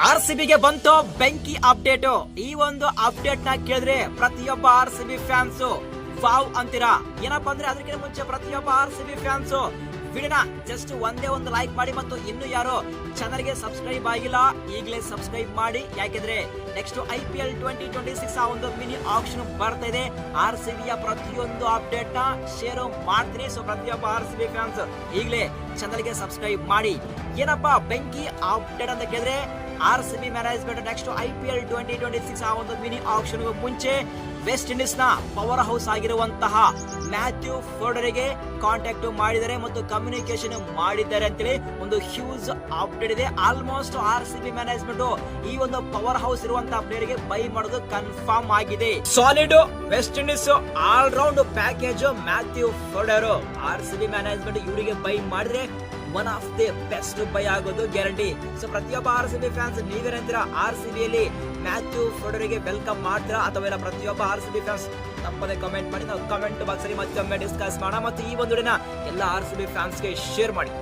RCBಗೆ ಬಂತು ಬೆಂಕಿ ಅಪ್ಡೇಟ್. ಈ ಒಂದು ಅಪ್ಡೇಟ್ ನ ಕೇಳಿದ್ರೆ ಪ್ರತಿಯೊಬ್ಬ RCB ಫ್ಯಾನ್ಸ್ ವಾವ್ ಅಂತೀರಾ. ಏನಪ್ಪಾ ಅಂದ್ರೆ ಅದಕ್ಕಿಂತ ಮುಂಚೆ ಪ್ರತಿಯೊಬ್ಬ RCB ಫ್ಯಾನ್ಸ್ ವಿಡಿಯೋನ ಜಸ್ಟ್ ಒಂದೇ ಒಂದು ಲೈಕ್ ಮಾಡಿ ಮತ್ತು ಇನ್ನು ಯಾರು ಚಾನಲ್ ಗೆ ಸಬ್ಸ್ಕ್ರೈಬ್ ಆಗಿಲ್ಲ ಈಗಲೇ ಸಬ್ಸ್ಕ್ರೈಬ್ ಮಾಡಿ. ಯಾಕೆಂದ್ರೆ ನೆಕ್ಸ್ಟ್ IPL 2026 ಆ ಒಂದು ಮಿನಿ ಆಕ್ಷನ್ ಬರ್ತಾ ಇದೆ. RCB ಯ ಪ್ರತಿಯೊಂದು ಅಪ್ಡೇಟ್ ನ ಶೇರ್ ಮಾಡ್ತೀನಿ. ಸೊ ಪ್ರತಿಯೊಬ್ಬ RCB ಫ್ಯಾನ್ಸ್ ಈಗಲೇ ಚಾನಲ್ ಗೆ ಸಬ್ಸ್ಕ್ರೈಬ್ ಮಾಡಿ. ಏನಪ್ಪಾ ಬೆಂಕಿ ಅಪ್ಡೇಟ್ ಅಂತ ಕೇಳಿದ್ರೆ RCB ಮ್ಯಾನೇಜ್ಮೆಂಟ್ ನೆಕ್ಸ್ಟ್ IPL 2026 ಆ ಒಂದು ಮಿನಿ ಆಕ್ಷನ್ ಮುಂಚೆ ವೆಸ್ಟ್ ಇಂಡೀಸ್ ನ ಪವರ್ ಹೌಸ್ ಆಗಿರುವಂತಹ ಮ್ಯಾಥ್ಯೂ ಫೋರ್ಡರಿಗೆ ಕಾಂಟ್ಯಾಕ್ಟ್ ಮಾಡಿದ್ದಾರೆ ಮತ್ತು ಕಮ್ಯುನಿಕೇಶನ್ ಮಾಡಿದ್ದಾರೆ ಅಂತೇಳಿ ಒಂದು ಹ್ಯೂಜ್ ಅಪ್ಡೇಟ್ ಇದೆ. ಆಲ್ಮೋಸ್ಟ್ RCB ಮ್ಯಾನೇಜ್ಮೆಂಟ್ ಈ ಒಂದು ಪವರ್ ಹೌಸ್ ಇರುವಂತಹ ಪ್ಲೇಯರ್ ಗೆ ಬೈ ಮಾಡೋದು ಕನ್ಫರ್ಮ್ ಆಗಿದೆ. Solid West Indies all round package Matthew Forde RCB management ಇವರಿಗೆ ಬೈ ಮಾಡಿದ್ರೆ one of the best buy ಆಗೋದು ಗ್ಯಾರಂಟಿ. ಸೊ ಪ್ರತಿಯೊಬ್ಬ RCB ಫ್ಯಾನ್ಸ್ ನೀವೇನಂತೀರಾ? RCB ಯಲ್ಲಿ ಮ್ಯಾಥ್ಯೂ ಫೋರ್ಡರಿಗೆ ವೆಲ್ಕಮ್ ಮಾಡ್ತೀರಾ ಅಥವಾ ಇಲ್ಲ? ಪ್ರತಿಯೊಬ್ಬ RCB ಫ್ಯಾನ್ಸ್ ತಪ್ಪದೆ ಕಮೆಂಟ್ ಮಾಡಿ. ನಾವು ಕಮೆಂಟ್ ಬಾಕ್ಸ್ ಅಲ್ಲಿ ಮತ್ತೊಮ್ಮೆ ಡಿಸ್ಕಸ್ ಮಾಡೋಣ ಮತ್ತು ಈ ಒಂದು ಎಲ್ಲ RCB ಫ್ಯಾನ್ಸ್ ಗೆ ಶೇರ್ ಮಾಡಿ.